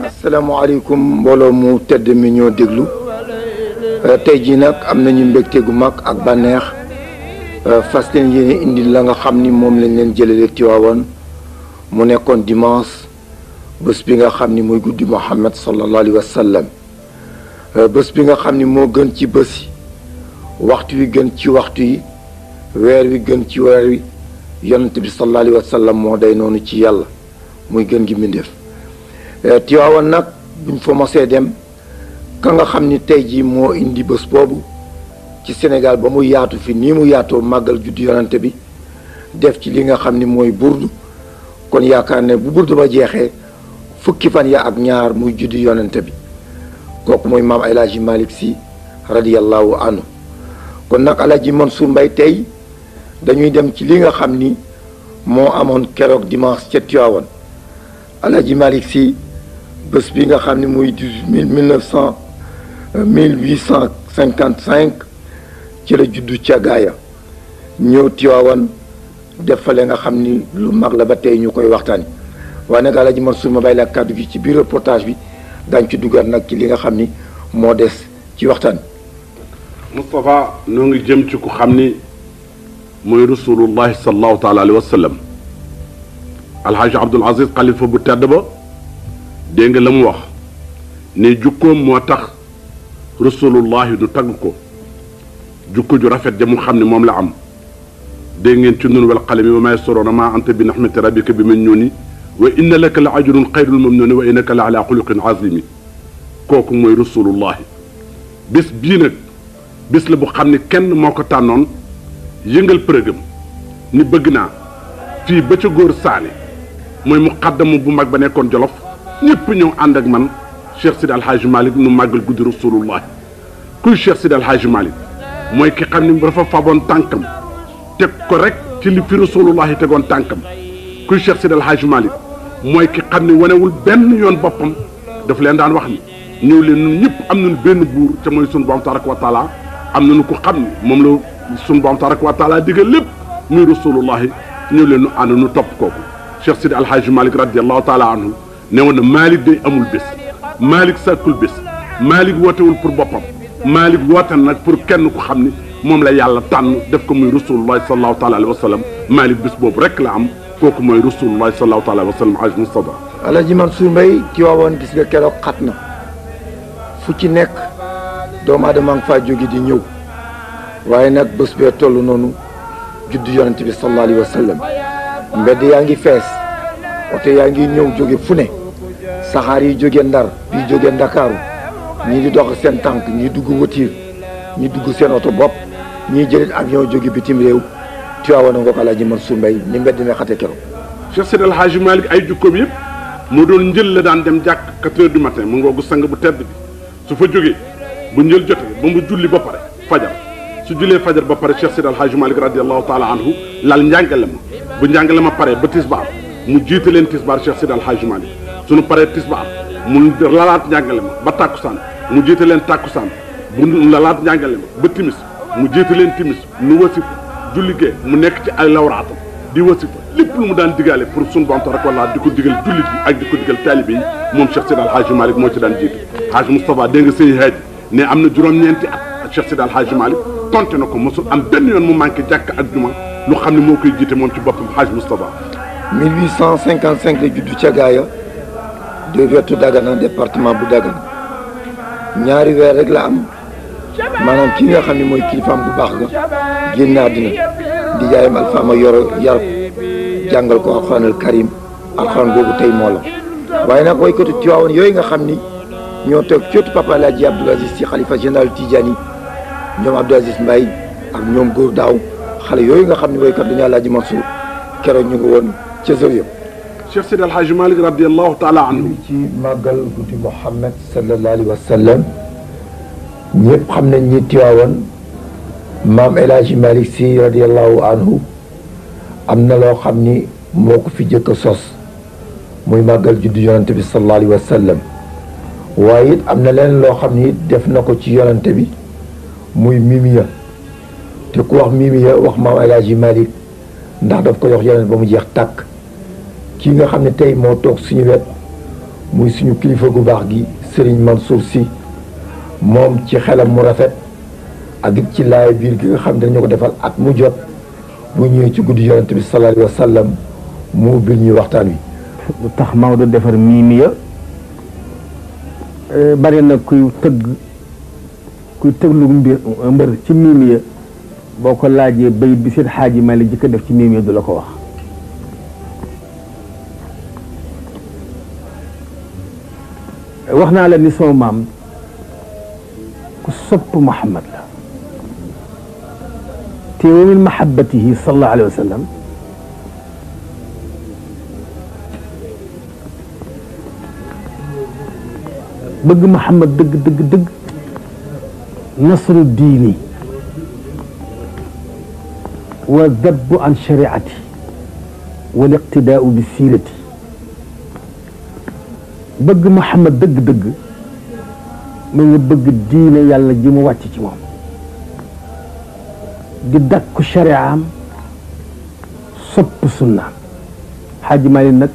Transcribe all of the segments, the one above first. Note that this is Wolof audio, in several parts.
asalaamaaleykum mbooloo mu tedd mi ñoo déglu tey jii nag am nañu mbégte gu mag ak bànneex fas leen yéene indi la nga xam ni moom lañ leen jëlale Tiwaawan mu nekkoon dimanche bés bi nga xam ni mooy guddi Muhammad sallallahu alayhi wa sallam bés bi nga xam ni moo gën ci bés yi waxtu wi gën ci waxtu yi weer wi gën ci weer wi yonent bi sallallahu alayhi wa sallam moo day noonu ci yàlla muy gën gi mbindéef Tiwaawan nag buñ fa mosee dem ka nga xam ni tey jii moo indi bés boobu ci Sénégal ba mu yaatu fi nii mu yaatoo màggal juddu yonante bi def ci li nga xam ni mooy burdu kon yaakaar ne bu burdu ba jeexee fukki fan ya ak ñaar muy juddu yonante bi kooku mooy maam El Hadji Malick Sy radiyallahu anhu kon nag El Hadji Mansour Mbaye tey dañuy dem ci li nga xam ni moo amoon keroog dimanche ca Tiwaawan El Hadji Malick Sy bés bi nga xam ne muy 1855 ci la juddu ca gaaya ñëw Tiwaawan defale nga xam ni lu mag la ba tey ñu koy waxtaani waaye nag El Hadji Mansour ma bàyyi la kàddu gi ci biir reportage bi daañu ci duggaat nag ci li nga xam ni moo des ci waxtaan Moustapha noo ngi jëm ci ku xam ni mooy rasulullahi sallallahu taala alayhi wa sallam alxaaji Abdul Aziz xalifa bu tedd ba dégg nga la mu wax ne jukkoom moo tax rasulullahi du tagg ko jukko ju rafet ja mu xam ne moom la am dégg ngeen ci nun wal qalami wa ma yasturuna ma anta bi nahmati rabbika bi majnuni wa inna laka la ajrun xayrul mamnuni wa innaka la ala xuluqin azimi kooku mooy rasulullahi bis bii nag bis la bu xam ne kenn moo ko tànnoon yëngal përëgam ni bëgg naa fii ba ca góor saane mooy muqaddamu bu mag ba nekkoon Jolof ñëpp ñëw ànd ak man Cheikh Sidi Alhaji Malick nu màggal guddi rasulullah kuy Cheikh Sidi Alhaji Malick mooy ki xam ni dafa faboon tànkam teg ko rek ci li fi rasulullah yi tegoon tànkam kuy Cheikh Sidi Alhaji Malick mooy ki xam ni wanewul benn yoon boppam daf leen daan wax ni ñëw leen ñun ñëpp am nañu benn buur ca mooy sunu borom tabaraka wa taala am nañu ko xam ni moom la sunu borom tabaraka wa taala digal lépp muy rasulullah ñëw leen nu ànd nu topp kooku Cheikh Sidi Alhaji Malick radiallahu taala anhu ne woon na Malick day amul bés Malick sàkkul bés Malick wootewul pour boppam Malick woote nag pour kenn ku xam ni moom la yàlla tànn def ko muy rasulullah sallallahu taala alayhi wa sallam Malick bés boobu rek la am kooku mooy rasulullah sallallahu taala alayhi wa sallam Haj Moustapha El Hadji Mansour Mbaye Tiwaawan gis nga keroog xat na fu ci nekk doomu aadama nga faa jóge di ñëw waaye nag bés bee toll noonu juddu yonent bi sallallahu alayhi wa sallam mbedd yaa ngi fees oto yaa ngi ñëw jóge fu ne saxaar yi jóge Ndar bii jóge Ndakaaru ñii di dox seen tànk ñii dugg voiture ñii dugg seen oto bopp ñii jëlit avion jóge bitim réew Tiwaawan nga ko El Hadji Mansour Mbaye ni mbedd mi xate keroog Cheikh Sidi El Hadji Malick ay jukkoom yëpp moo doon njël la daan dem jàkk 4 heures du matin mu ngoogu sang bu tedd bi su fa jógee bu njël jotee ba mu julli ba pare fajar su jullee fajar ba pare Cheikh Sidi El Hadji Malick radiallahu taala anhu lal njàngale ma bu njàngale ma pare ba tisbaar mu jiite leen tisbaar Cheikh Sidi El Hadji Malick suñu paree tisbaar mu lalaat njàngale ma ba tàkkusaan mu jiite leen tàkkusaan bu lalaat njàngale ma ba timis mu jiite leen timis nu wasifa julligee mu nekk ci ay lawraatam di wasifa lépp lu mu daan digaale pour suñu borom tabaraka wa taala di ko digal jullit yi ak di ko digal taalibe yi moom Cheikh Sidi El Hadji Malick moo ci daan jiite Haj Moustapha dégg nga sëy Haaji ne am na juróom-ñeenti at Cheikh Sidi El Hadji Malick tonte na ko mosul am benn yoon mu manqué jàkk ak juma lu xam ne moo koy jiite moom ci boppam Haj Moustapha 1855 la juddu ca gaaya de wetu Dagana département bu Dagana ñaari weer rek la am maanaam ki nga xam ne mooy kilifaam bu baax ga génn àddina di jaayam alfaama yoro yar jàngal ko alxuraanal karim alxuraan boobu tey moo la waaye nag woykatu Tiwaawan yooyu nga xam ni ñoo toog cootu Papa El Hadji Abdoul Aziz Sy xalifa général Tidiane ñoom Abdou Aziz Mbaye ak ñoom góor daaw xale yooyu nga xam ne woykat dañu El Hadji Mansour keroog ñu ngi woon ca Zawiya Cheikh Sidi El Hadji Malick radiallahu taala anhu ci màggal guddi Muhammad sallallahu alayhi wa sallam ñëpp xam nañ ñi Tiwaawan maam El Hadji Malick Sy radiallahu anhu am na loo xam ni moo ko fi jëkk a sos muy màggal juddu yonante bi sallallahu alayhi wa sallam waaye it am na leen loo xam ni def na ko ci yonante bi muy mimiya te ku wax Mimiya wax maam El Hadji Malick ndax daf ko jox yeneen ba mu jeex tàkk. kii nga xam ne tey moo toog suñu wet muy suñu kilifa gu baax gi Serigne Mansour Sy moom ci xelam mu rafet ak it ci laay biir gi nga xam ne dañu ko defal at mu jot bu ñëwee ci guddi yonent bi sallallahu alayhi wa sallam mu ubbil ñuy waxtaan wi. lu tax Maodo defar Mimiya bari na kuy tëglu mbër ci Mimiya boo ko laajee bayit bi seen Xaaji Malik jëkk def ci Mimiya du la ko wax. wax naa la ni sama maam ku sopp Muhammad la te wa min mahabbatihi sallallahu alayhi wa sallam bëgg Muhammad dëgg nasru diini wa dabbu an shariati wal iqtidaau bi siirati bëgg Muhammad dëgg-dëgg mu ngi bëgg diine yàlla ji mu wàcc ci moom di dakku shari'am sopp sunnaam Xaaji Maalik nag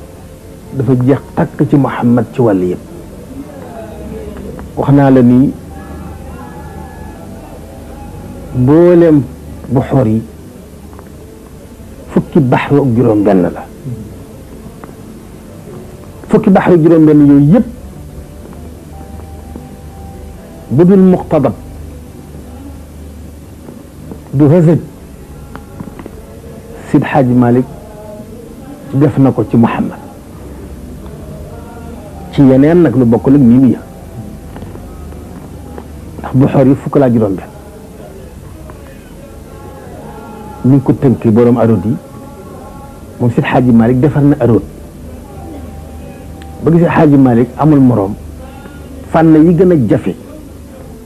dafa jeex takk ci Muhammad ci wàll yëpp wax naa la ni mboolem bu xor yi fukki baxru ak juróom benn la fukki baxru juróom benn yooyu yëpp bu dul muqtadab du hësëj Sid Xaaji Malik def na ko ci Muhammad ci yeneen nag lu bokkul ak Mimiya ndax bu xor yi fukk laa juróom benn ñu ngi ko tënk borom aroot yi moom Sid Xaaji Malik defar na aroot ba gisee Xaaji Malik amul moroom fànn yi gën a jafe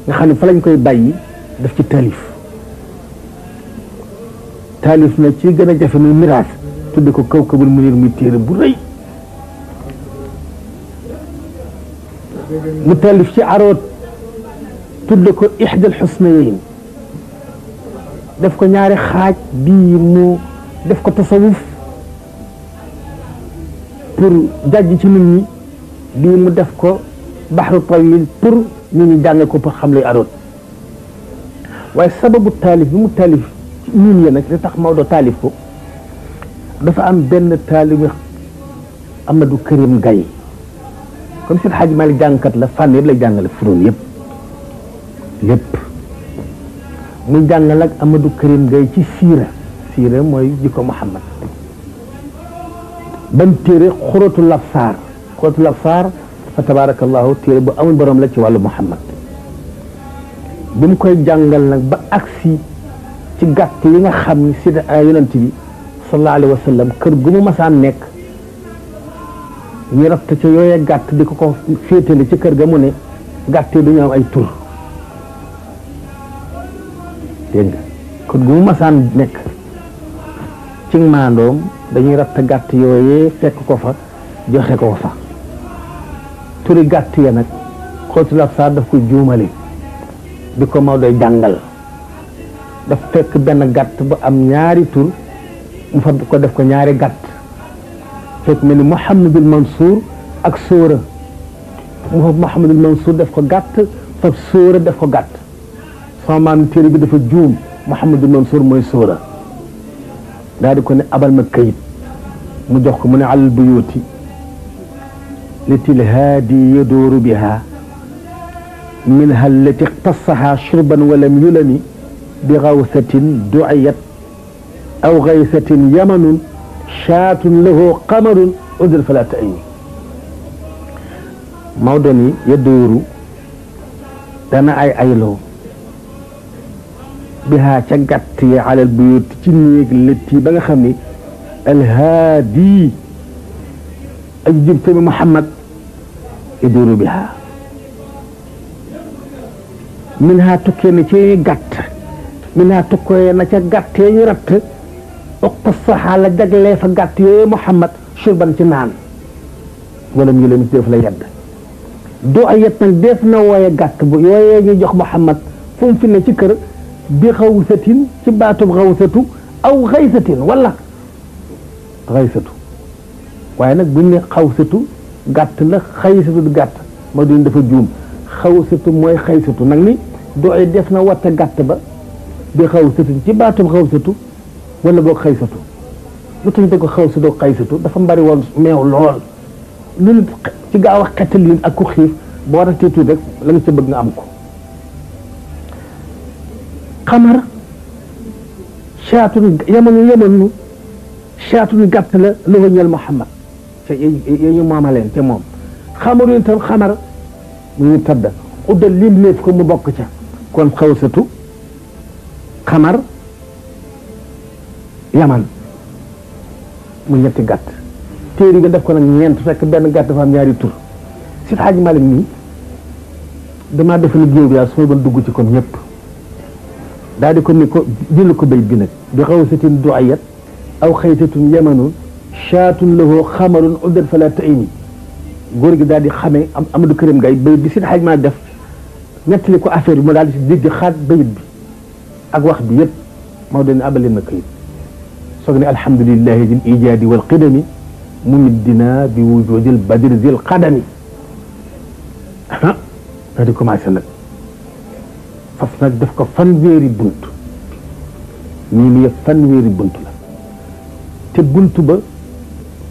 nga xam ne fa lañ koy bàyyi daf ci taalif na ci gën a jafe muy miraas tudde ko Kawkabul Munir muy téere bu rëy mu taalif ci aroot tudde ko Ixdal Xusnayayn def ko ñaari xaaj bii mu def ko tasawuf pour jàjj ci nit ñi bii mu def ko baxru tawil pour nit ñi jàng ko pour xam lay aroot waaye sababu taalif bi mu taalif ci ñun ya nag li tax Maodo taalif ko dafa am benn taalib Amadou Karim Gaye comme Seydi Hadji Malick jàngkat la fànn yëpp lay jàngale furoon yëpp lépp muy jàngal ak Amadou Karim Gaye ci siira mooy jikko Muhammad ban téere xuratul absaar fa tabarakallahu téere bu amul borom la ci wàllu Muhammad bi mu koy jàngal nag ba agsi ci gàtt yi nga xam ni si yonent bi sallallahu alayhi wa sallam kër gu mu masaan nekk ñu ratt ca yooyee gàtt di ko féetale ci kër ga mu ne gàtt yi dañu am ay tur dégg nga kër gu mu masaan nekk ci maandoom dañuy ratt gàtt yooyee fekk ko fa joxe ko fa turi gàtt ya nag xóotul ab saa daf koy juumale di ko Maodo jàngal daf fekk benn gàtt bu am ñaari tur mu fa ko def ko ñaari gàtt fekk mel ni Mouhamadul Mansour ak Sóora mu fa Mouhamadul Mansour def ko gàtt fa Sóora def ko gàtt sama maam téere bi dafa juum Mouhamadul Mansour mooy Sóora daal di ko ne abal ma kayit mu jox ko mu ne alal buyuti litil haadi yadooru biha minha allati ixtasaha shurban walam yulami bi gawsatin duciyat aw gaysatin yamanun shaatun lahu qamarun udil fala ta'ini Maodo ni yadooru dana ay ayloo biha ca gàtt yi alal buyut ci néeg lëtt yi ba nga xam ni alhaadi ak jub tamit Muhammad yadooru biha min ha tukkee na ci gàtt min ha tukkee na ca gàttee ñu ratt uqta saxaa la jaglee fa gàtt yooyu Muhammad shurban ci naan wala mu leen def la yedd doo ay yet nag def na wooye gàtt bu yooyee ñu jox Muhammad fu mu fi ne ci kër bi xawsatin ci baatub xawsatu aw xaysatin wala xaysatu waaye nag buñ ne xawsatu gàtt la xaysatu du gàtt ma duñ dafa juum xawsatu mooy xaysatu nag ni doy def na watta gàtt ba bi xawsatin ci baatub xawsatu wala boog xaysatu lu tax ko xawsatu xaysatu dafa mbari woon meew lool lu ci gaaw a xettalin ak ku xiif boo ratee tuuti rek la nga sa bëgg nga am ko xamar caatun yamanu caatun gàtt la lu ñeel Muhammad ca ñu moomaleen ca moom xamaru itam xamar mu ngi tëdd uddal lim léef ko mu bokk ca kon xawsatu xamar yaman mu ñetti gàtt téeri nga def ko nag ñeent fekk benn gàtt dafa am ñaari tur si Xaaj Malik nii damaa defal géew bi daal su ma doon dugg ci comme ñëpp daal di ko ni ko jël ko béy bi nag bi xawsatin duayat aw xaysatun yamanun caatun lahu xamarun uddat fala taini góor gi daal di xamee Amadou Karim Gaye béy bi si Xaaj Malik def nettali ko affaire bi mu daal di si dégg xaat bayit bi ak wax bi yëpp moo doon abalin na kayit soog ne alhamdulillahi dil ijaadi wal qidami mumiddina bi wujudil badri zil qadami daal di commencé nag fas nag def ko fanweeri bunt nii mu yëpp fanweeri bunt la te bunt ba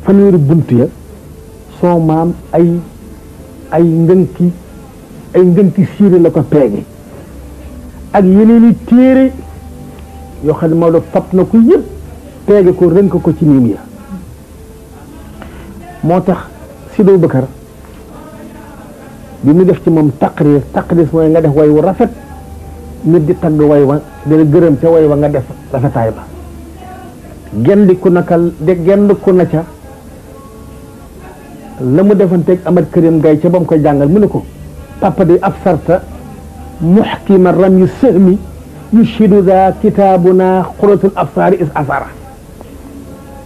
fanweeri bunt ya soo maam ay ngënki siire la ko peege ak yeneen i téere yoo xam ne Maodo fab na ko yëpp peege ko rënk ko ci niim ya moo tax Sidi Bakar bi mu def ci moom taqrir mooy nga def way wu rafet nit di tagg way wa dina gërëm ca way wa nga def rafetaay ba gendiku na ca la mu defanteeg Amad Karim Gaye ca ba mu koy jàngal mu ne ko papa di ab sarta muxkima ram yu sëhmi yushidu za kitaabuna xuratul absaari is asara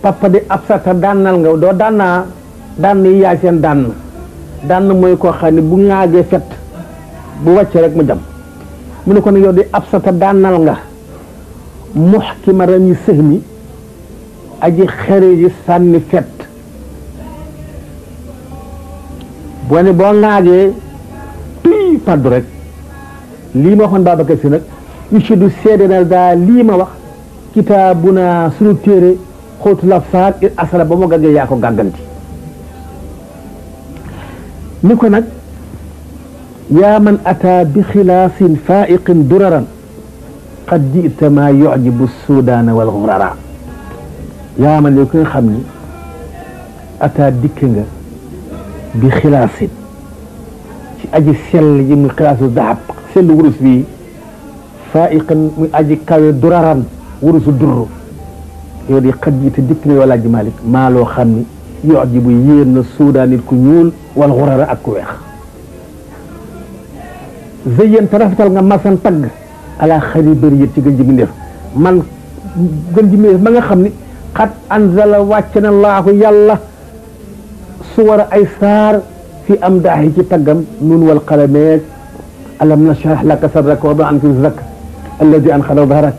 papa di ab sarta daannal nga doo daan yi yaay seen daan mooy koo xam ne bu ŋaagee fet bu wàcce rek mu jam mu ne ko nag yow di ab sarta daannal nga muxkima ram yu sëhmi aji xere yi sànni fet boo ne boo ŋaagee tuy faddu rek lii ma waxoon Babacar Si nag yusidu seede na daa lii ma wax kitaabuna sunu téere xóotu la faar it asala ba mu gaggee yaa ko gàgganti ni ko nag yaa man ataa bi xilaasin faiqin duraran qad jita maa yujibu sudaana wal xurara yaa man yow ki nga xam ni ataa dikk nga bi xilaasin ci aji sell yi muy xilaasu dahab sell wurus bi faiqan muy aji kawe duraran wurusu durru yow di xat ji te dikk na yow Alaaji Malik maa loo xam ni yoo ji bu yéen na suudaan nit ku ñuul wal xurara ak ku weex zëyeen te rafetal nga masan tagg ala xari bëri yët ci gën ji bindeef man gën ji bindeef ma nga xam ni xat anzala wàcc na laahu yàlla suwara ay saar fi am daaxi ci taggam nun wal qalameeg alam nashrah laka sadrak wa wada'na wizrak alladi anqada dhahrak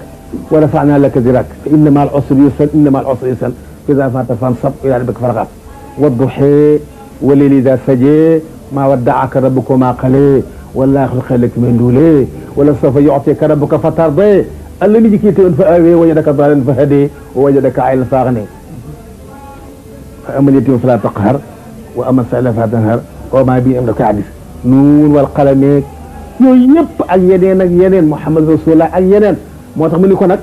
wa rafa'na laka dhikrak fa inna ma'al usri yusran inna ma'al usri yusran fa idha faragta fansab ila rabbika farghab wadduha wa layli idha saja ma wadda'aka rabbuka ma qala والآخر خير لك من دولي ولسوف يعطيك ربك فترضي الذي جئت fa awi وجدك ضالا فهدي ووجدك عائلا فأغني فأما اليتيم فلا تقهر وأما السائل فلا تنهر وما بي أمرك عبس nuun wal qalami yooyu yëpp ak yeneen Muhammad Rasulullah ak yeneen moo tax mu ni ko nag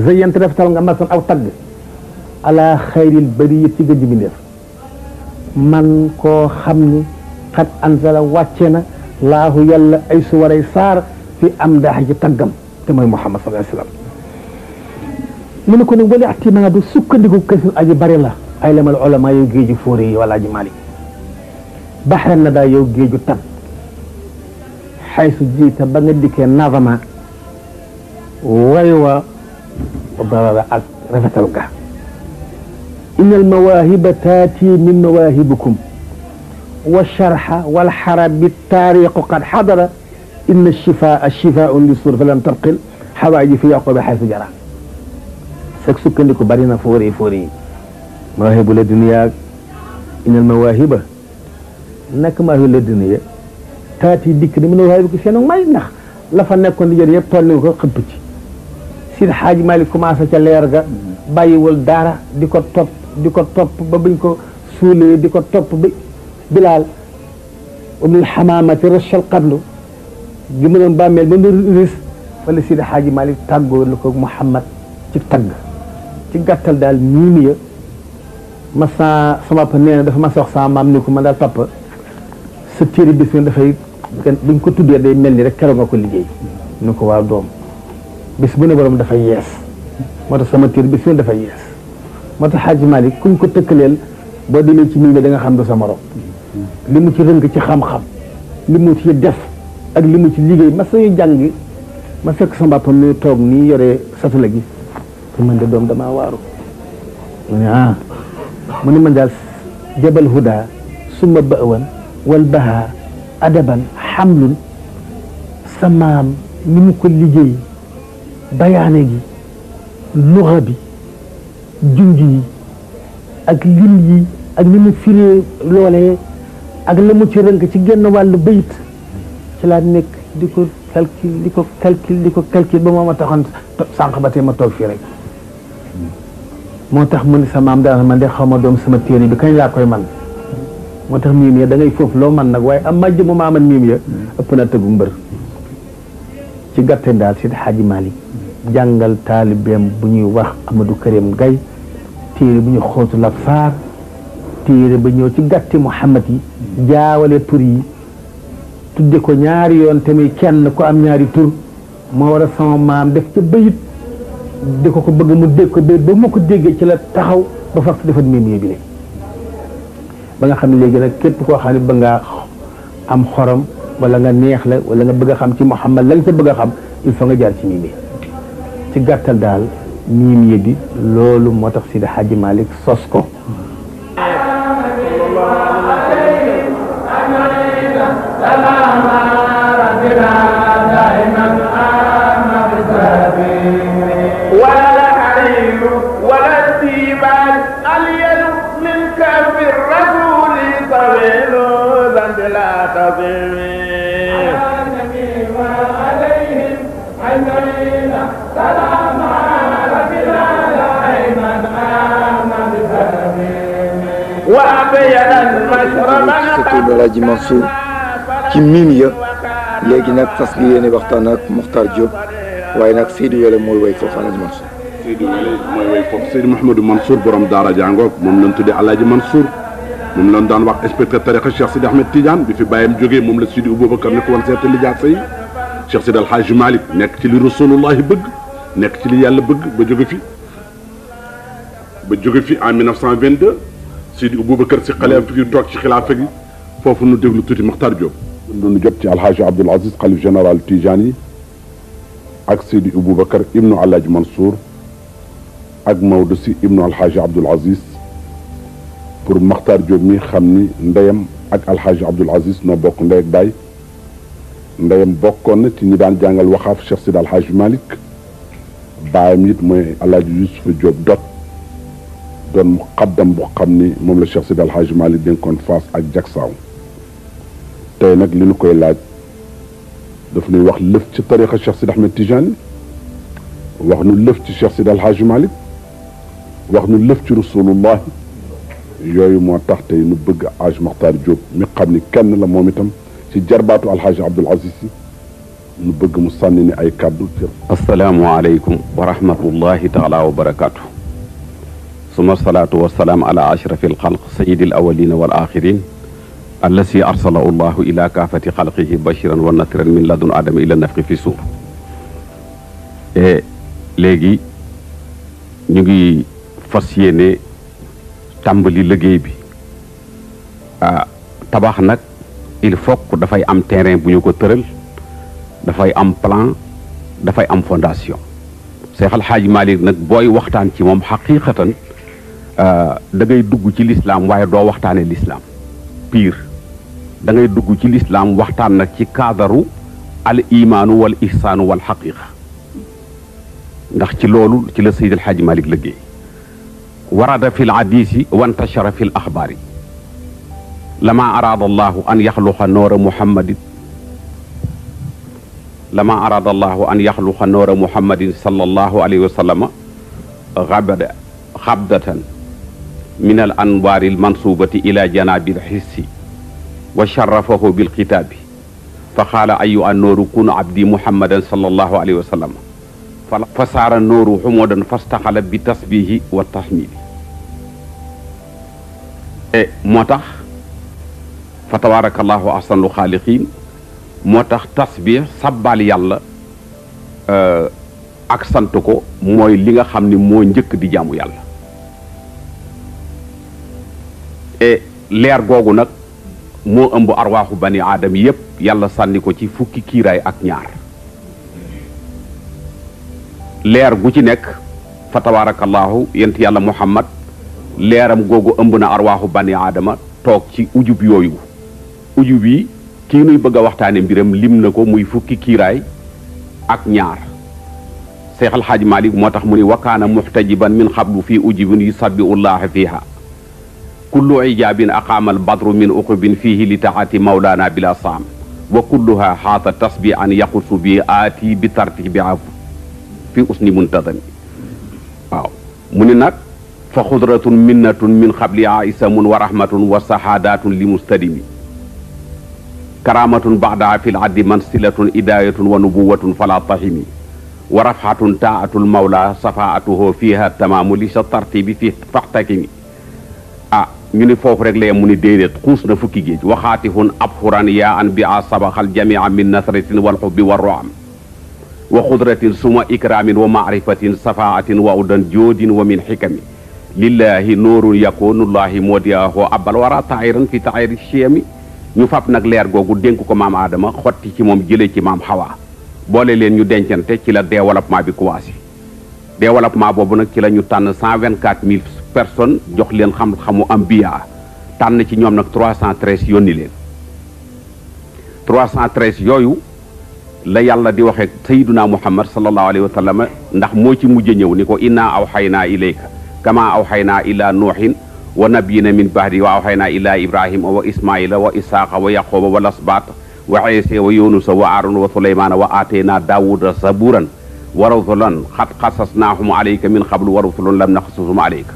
zayyant deftal nga masan aw tagg ala xayril bariyat ci gëj bi def man koo xam ni xat anzala wàcce na laahu yàlla ay suwaray saar fi am daax ci taggam te mooy Muhammad sallallahu alayhi wa sallam mu ne ko nag wala ictimaadu sukkandiku kësul aji bari la ay lamal ulama yow géeju fóore yi wala aji Malik baxran na daa yow géeju tab xaysu jiita ba nga dikkee nazama way wa darara ak rafetal ga inna al mawaahiba taati min mawaahibikum wa sharxa wal xara bi taariqu qad xadara inna shifaa shifaun li suur falam tabqil xawaay ji fi yàqoo bi xaysu jara sag sukkandiku bari na fóore yi mawaahibu la duniyaa inal mawaahiba nak mawaahibu la duniyaa taati dikk ni mu ne waahibu ko seenu may ndax la fa nekkoon di jël yëpp toll ni ko xëpp ci Sidi Xaaji Malik commencé ca leer ga bàyyiwul dara di ko topp ba buñ ko suulee di ko topp ba Bilaal ibnul Xamaamati rachal qablu gi mu doon bàmmeel ba mu ris wala Sidi Xaaji Malik tàggoo la ko Muhammad ci tagg ci gàttal daal miimi ya masa sama papa nee na dafa ma sox sama maam ni ko man daal papa sa téere bis dafay buñ ko tuddee day mel ni rek keroog nga ko liggéey ni ko waaw doom bis bu ne borom dafay yees moo tax sama téere bis bu ne dafay yees moo tax Xaaji Malik kuñ ko tëkkaleel boo demee ci miimi da nga xam du sa morom li mu ci rënk ci xam-xam li mu ci def ak li mu ci liggéey ma sañu jàng ma fekk sama papa muy toog nii yore satula gi te man de doom damaa waaru mu ne mu ne man daal jabal huda summa ba'wan wal baha adaban xamlun sa maam ni mu ko liggéey bayaane gi luxa bi junj yi ak lim yi ak ni mu firee loolee ak la mu ci rënk ci genn wàllu bayit ci laa nekk di ko calcul ba moo ma taxoon sànq ba tey ma toog fii rek moo tax mu ne sa maam daal man de xaw ma doom sama téere bi kañ laa koy man moo tax miim ya da ngay foofu loo man nag waaye am majj mu ma aman miim ya ëpp na tëggu mbër ci gàttal daal Seydi Hadji Malick jàngal taalibeem bu ñuy wax Amadou Karim Gaye téere bu ñu xóotu la faar téere ba ñëw ci gàtti Muhammad yi jaawale tur yi tudde ko ñaari yoon tamit kenn ko am ñaari tur moo war a sama maam def ca bayit di ko bëgg mu dégg ko bayit ba mu ko déggee ci la taxaw ba fas defat miim yi bi le ba nga xam ne léegi nag képp koo xam ne ba nga am xorom wala nga neex la wala nga bëgg a xam ci Muhammad la nga ca bëgg a xam il faut nga jaar ci miim yi ci gàttal daal miim yi bi loolu moo tax Seydi Hadji Malick sos ko surtout Alaaji Mansour ci miim ya léegi nag fas gi yéene waxtaan ak Mokhtar Diop waaye nag Seydou Wele mooy way foofu Alaaji Mansour Seydou Wele mooy way foofu Seydou Mouhamadou Mansour borom daara jàngoog moom lañ tuddee Alaaji Mansour moom lañ daan wax inspecteur tariqa Cheikh Sidi Ahmed Tidiane bi fi bàyyam jógee moom la Sidi Aboubacar ne ko woon seeta lijaasa yi Cheikh Sidi Alhaji Malick nekk ci li Rasulullahi bëgg nekk ci li yàlla bëgg ba jóge fi en 1922 Sidi Aboubacar si xaleem fi toog ci xilaafa gi foofu nu déglu tuuti Mokhtar Diop nu jot ci Alhaji Abdoul Aziz xalif général Tijani yi ak Sidi Aboubacar ibnu Alhaji Mansour ak Maodo si ibnu Alhaji Abdoul Aziz pour Mokhtar Diop mi xam ni ndeyam ak Alhaji Abdoul Aziz noo bokk ndey ak baay ndeyam bokkoon na ci ñi daan jàngal waxaaf Cheikh Sidi Alhaji Malick baayam it mooy Alhaji Youssouf Diop dot doon muqaddam boo xam ni moom la Cheikh Sidi Alhaji Malick dénkoon Fass ak Jaksaaw tey nag li ñu koy laaj daf ñuy wax lëf ci tariqa Cheikh Sidi Ahmed Tijani wax nu lëf ci Cheikh Sidi Alhaji Malick wax nu lëf ci Rasulullah yooyu moo tax tey nu bëgg Aj Mokhtar Diop mi xam ni kenn la moom itam ci jarbaatu Alhaji Abdoul Aziz yi nu bëgg mu sànni ni ay kàddu ci asalaamualeykum wa rahmatullahi taala wa barakaatu suma salaatu wasalaam ala ashrafi alxalq sayidi alawalina wal axirin allasi arsalahu llahu ila kaafati xalqihi bashiran wa nasiran min ladun adama ila nafqi fi suur léegi ñu ngi fas yéene tàmbali liggéey bi tabax nag il faut que dafay am terrain bu ñu ko tëral dafay am plan dafay am fondation Seex Alxaaji Malick nag booy waxtaan ci moom xaqiqatan da ngay dugg ci lislaam waaye doo waxtaane lislaam pire da ngay dugg ci lislaam waxtaan nag ci kaadaru al imaanu wal ihsaanu wal xaqiqa ndax ci loolu ci la Seydi El Hadji Malick liggéey warada fi l hadisi wa ntashara fi l axbaari lama araada allahu an yaxluqa noora muhammadin lama araada allahu an yaxluqa noora muhammadin sallallahu alayhi wa sallama xabdatan min al anwaari al mansubati ila janabi al hissi wa sharafahu bil xitaabi fa qaala ayu an nooru kun abdi muhammadan sallallahu alayhi wa sallam fa saara nooru xumudan fastaxala bi tasbihi wa tahmidi moo tax fa tabarakallahu ahsanul xaaliqiin moo tax tasbih sabbal yàlla ak sant ko mooy li nga xam ni moo njëkk di jaamu yàlla leer googu nag moo ëmb arwaaxu bani aadam yépp yàlla sànni ko ci fukki kiiraay ak ñaar leer gu ci nekk fa tabarakallahu yent yàlla muhammad leeram googu ëmb na arwaaxu bani aadama toog ci ujub yooyu ujub yi kii nuy bëgg a waxtaane mbiram lim na ko muy fukki kiiraay ak ñaar Seex al Xaaji Maalik moo tax mu ni wakaana muxtajiban min xablu fii ujubin yusabbihu llaha fiha kullu ijaabin aqaamal badru min uqubin fihi li taati mawlaana bila saam wa kulluha xaata tasbi an yaqusu bi aati bi tartibi fi usni muntadami waaw mu ni nag fa xudratun minnatun min xabli aisamun wa rahmatun wa sahadatun li mustadimi karamatun baxdaa fi l addi mansilatun idayatun wa nubuwatun fala tahimi wa rafhatun taatul mawla safaatuhu fiha tamaamu li sa tartibi fi faxtakimi ñu ni foofu rek la mu ni déedéet xuus na fukki géej waxaatihun abxuran yaa an bi a sabaxal jamia min nasratin wal xubbi wa roam wa xudratin suma ikramin wa maarifatin safaatin wa udan joodin wa min xikami lillahi noorun yakonullahi moodiyaho abbal wara taayiran fi taayiri chiyami ñu fab nag leer googu dénk ko maam aadama xotti ci moom jëlee ci maam xawaa boole leen ñu dencante ci la développement bi commencé développement boobu nag ci la ñu tànn 124 000 personnes jox leen xam-xamu ambiya tànn ci ñoom nag 313 yónni leen 313 yooyu la yàlla di waxee sayyiduna muhammad sallallahu alayhi wa sallam ndax moo ci mujj ñëw ni ko inna awxaynaa ilayka kama awxaynaa ila nuuhin wa nabiyina min bahdi wa awxaynaa ila ibrahima wa ismaila wa isaaqa wa yaquba wa lasbat wa isa wa yunusa wa aarona wa sulaymana wa aataynaa daawuda zaburan wa rusulan xad xasasnaahum alayka min qablu wa rusulan lam naxsusum alayka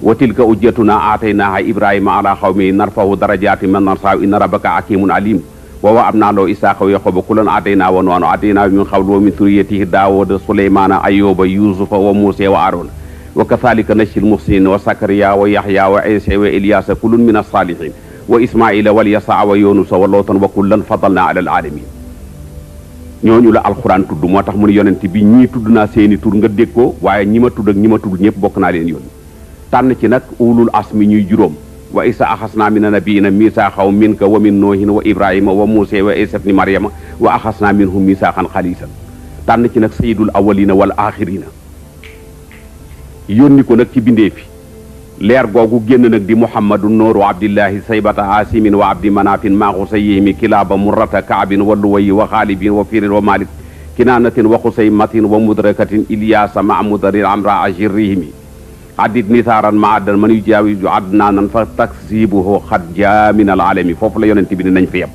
wa tilka ujjatuna aataynaaha ibrahima ala xawmi narfahu darajaati man narsaaw inna rabbaka hakimun alim wa wahabnaa lahu isaaqa wa yaquba kulan aataynaa wa nuuhan aataynaa min qablu wa min suriyatihi daawuda sulaymana ayyuba yusufa wa muusa wa aarona wa kathalika najzil muhsinin wa sakariya wa yaxya wa isa wa ilyasa kullun min as-salihin wa ismaila wal yasaa wa yunusa wa lootan wa kullan fadalna ala alaalamin ñooñu la alxuraan tudd moo tax mu ne yonent bi ñii tudd naa seeni tur nga dégg ko waaye ñi ma tudd ak ñi ma tudd ñëpp bokk naa leen yoon tànn ci nag ulul asmi ñuy juróom wa isa axasna mina nabiyina misaaxaw minka wa min noohin wa ibrahima wa muusa wa isa ibni maryama wa axasna minhum misaaxan xaliisan tànn ci nag sayidul awalina wal axirina yónni ko nag ci bindee fi leer googu génn nag di muhammadu nooru abdillahi saybata asimin wa abdi manafin maaxu sayihimi kilaaba murrata kaabin wa luwayi wa xaalibin wa firin wa malik kinaanatin wa xusaymatin wa mudrakatin ilyaasa ma mudarin amra ajirrihimi addit nisaaran ma addan man yu jaawisu adnaanan fa taksibuhu xad jaa min al alami foofu la yonent bi ne nañ fi yem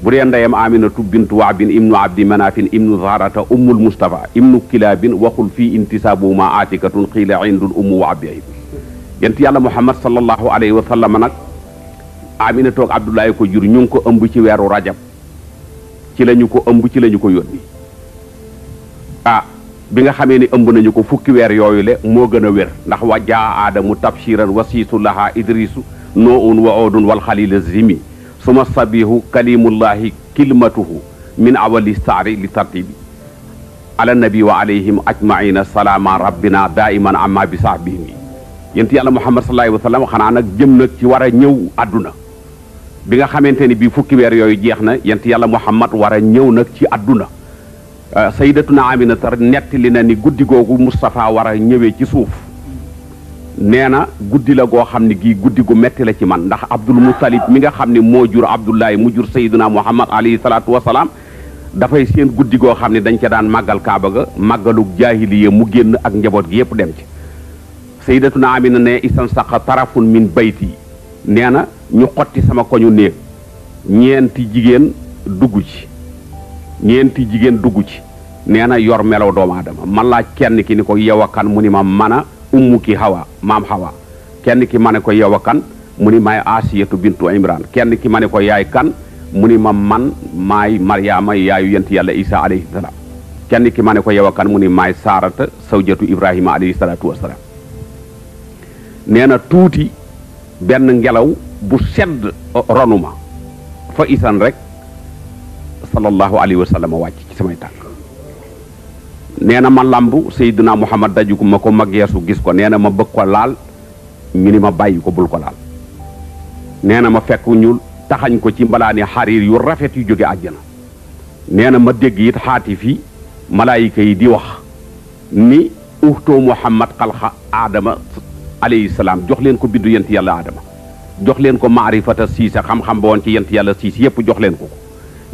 bu dee ndeyam aminatu bintu waabin ibnu abdi manafin ibnu zahrata ummul mustafa ibnu kilaabin waxul fii intisaabu ma aatikatun xiila indul ummu wa abdi yent yàlla muhammad sallallahu alayhi wa sallam nag aminatu ak abdullahi ko jur ñu ngi ko ëmb ci weeru rajab ci la ñu ko ëmb ci la ñu ko yónni bi nga xamee ni ëmb nañu ko fukki weer yooyu le moo gën a wér ndax wa jaa aadamu tabshiran wasiisu laha idrisu noun wa oodun wal xalila zimi suma sabihu kalimullahi kilmatuhu min awali saari li tartibi ala nabi wa alayhim ajmaina salaama rabbina daiman amma bi sahbihim yent yàlla muhammad sallallahu alayhi wa sallam xanaa nag jëm nag ci war a ñëw àdduna bi nga xamante ni bii fukki weer yooyu jeex na yent yàlla muhammad war a ñëw nag ci àdduna sayyidatuna aminata nettali na ni guddi googu Moustapha war a ñëwee ci suuf nee na guddi la goo xam ne gii guddi gu metti la ci man ndax Abdul Muttalib mi nga xam ne moo jur Abdullahi mu jur sayyiduna Muhammad alayhi salaatu wasalaam dafay seen guddi goo xam ne dañ ca daan màggal kaaba ga màggalug jaahiliya mu génn ak njaboot gi yépp dem ci sayyidatuna Amina ne isan saqa tarafun min bayti nee na ñu xotti sama koñu néeg ñeenti jigéen dugg ci nee na yor melaw doomu aadama ma laaj kenn ki ni ko yow a kan mu ni ma mana ummu ki hawa maam hawa kenn ki ma ne ko yow a kan mu ni maay asiyatu bintu imran kenn ki ma ne ko yaay kan mu ni ma man maay maryaama yaayu yent yàlla isa alayhi salaam kenn ki ma ne ko yow a kan mu ni maay saarata sawjatu ibrahima alayhi salaatu wasalaam nee na tuuti benn ngelaw bu sedd ronuma fa isan rek sallallahu alayhi wa sallam wàcc ci samay tànk nee na ma lambu Seydina Muhammad daju ko ma ko ma geesu gis ko nee na ma bëgg ko laal ñu ni ma bàyyi ko bul ko laal nee na ma fekk ñu taxañ ko ci mbalaani xariir yu rafet yu jóge àjjana nee na ma dégg it xaati fi malaayika yi di wax ni uhtoo Muhammad xalqa aadama alayhi salaam jox leen ko bindu yent yàlla aadama jox leen ko maarifata siise xam-xam ba woon ci yent yàlla siis yépp jox leen ko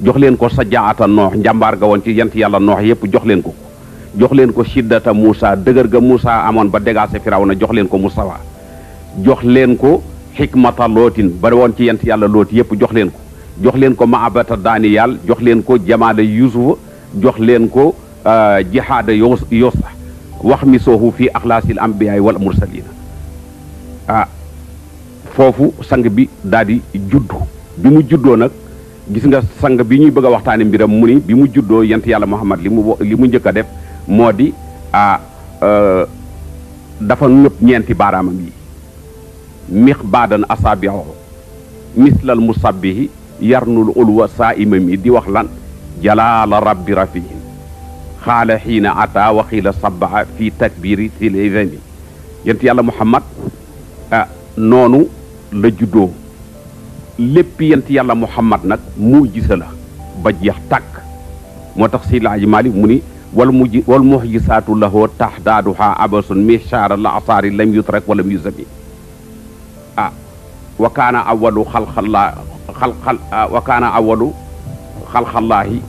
jox leen ko sajaata noox njàmbaar ga woon ci yent yàlla noox yépp jox leen ko jox leen ko shiddata Muusa dëgër ga Muusa amoon ba dégaase Firawna jox leen ko Mustafa jox leen ko xikmata lootin ba woon ci yent yàlla looti yépp jox leen ko maabata Daniyal jox leen ko jamaala Yusufa jox leen ko jihaada yosa wax mi soohu fii axlaasil ambiyaay wal mursalina foofu sang bi daal di juddu bi mu juddoo nag gis nga sang bi ñuy bëgg a waxtaane mbiram mu ni bi mu juddoo yent yàlla Muhammad li mu njëkk a def moo di dafa ñëpp ñeenti baaraamam yi mix baadan asaabiho mislal musabbihi yarnul ulwa saa imam yi di wax lan jalaala rabbi rafihim xaala xiina ata wa xiila sabaa fi takbiri sil izami yent yàlla Muhammad noonu la juddoo lépp yent yàlla Muhammad nag mu gisa la ba jeex tàkk moo tax si laaji Maalik mu ni wal muhjisaatu lahu taxdaaduha abasun mishaara la asaari lam yutrak wala mu yusami wa kaana awalu xalqallaahi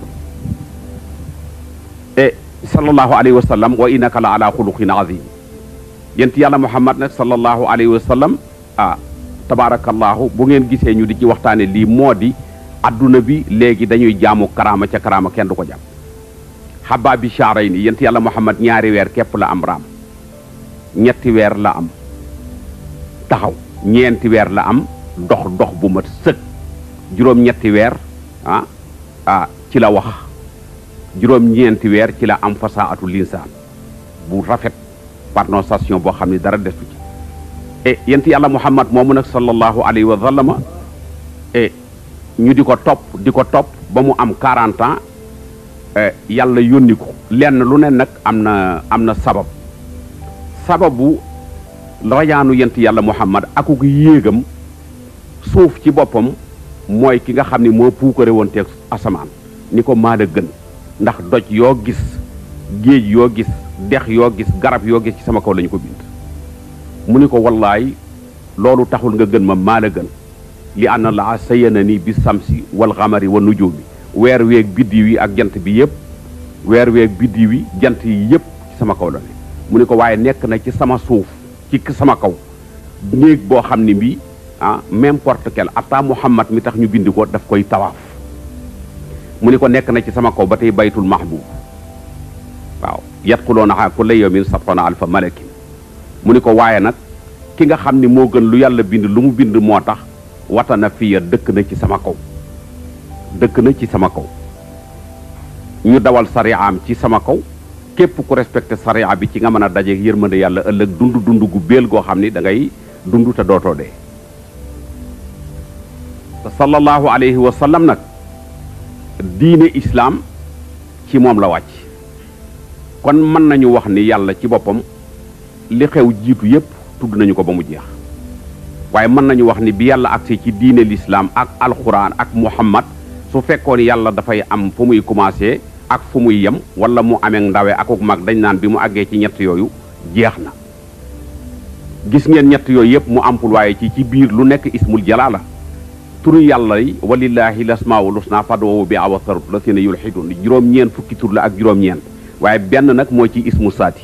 sallallahu alayhi wa sallam wa innaka la ala xuluqin azim yent yàlla Muhammad nag sallallahu alayhi wa sallam tabarakallahu bu ngeen gisee ñu di ci waxtaane lii moo di adduna bi léegi dañuy jaamu karaama ca karaama kenn du ko jàmm xabaa bi shaaray ni yent yàlla Muhammad ñaari weer képp la am raam ñetti weer la am taxaw ñeenti weer la am dox bu mat sëg juróom-ñetti weer ci la wax juróom-ñeenti weer ci la am fasaatu linsaan bu rafet prononciation boo xam ne dara desu ci yent yàlla Muhammad moomu nag sallallahu alayhi wa sallama ñu di ko topp ba mu am 40 ans yàlla yónni ko lenn lu ne nag am na sababu rajaanu yent yàlla Muhammad akuk yéegam suuf ci boppam mooy ki nga xam ne moo puukare woon teeg asamaan ni ko maa la gën ndax doj yoo gis géej yoo gis dex yoo gis garab yoo gis ci sama kaw lañu ko bind mu ni ko wallaay loolu taxul nga gën ma maa la gën li anna la sayana ni bi samsi wal xamari wa nujuumi weer weeg biddiw yi ak jant bi yëpp weer weeg biddiw yi jant yi yëpp ci sama kaw la ne mu ni ko waaye nekk na ci sama suuf ci sama kaw néeg boo xam ne bii n'importe quel ata Muhammad mi tax ñu bind ko daf koy tawaaf mu ni ko nekk na ci sama kaw ba tey baytul mahbub waaw yadxuluunahaa kulla yawmin sab'uuna alfa malakin mu ni ko waaye nag ki nga xam ni moo gën lu yàlla bind lu mu bind moo tax watana fiya dëkk na ci sama kaw ñu dawal sariyaam ci sama kaw képp ku respecté sariya bi ci nga mën a dajeeg yërmande yàlla ëllëg dund gu béel goo xam ni da ngay dund te dootoo dee te sallallahu alayhi wa sallam nag diine islaam ci moom la wàcc kon mën nañu wax ni yàlla ci boppam li xew jiitu yépp tudd nañu ko ba mu jeex waaye mën nañu wax ni bi yàlla agsi ci diine l'islam ak alxuraan ak muhammad su fekkoon yàlla dafay am fu muy commencé ak fu muy yem wala mu amee ndawe akuk mag dañ naan bi mu àggee ci ñett yooyu jeex na gis ngeen ñett yooyu yëpp mu employé ci biir lu nekk ismul jalaala turu yàlla yi walillahi lasmaul husna fad'uhu biha wa tharul lazina yulhidun juróom-ñeent fukki tur la ak juróom-ñeent waaye benn nag moo ci ismu saati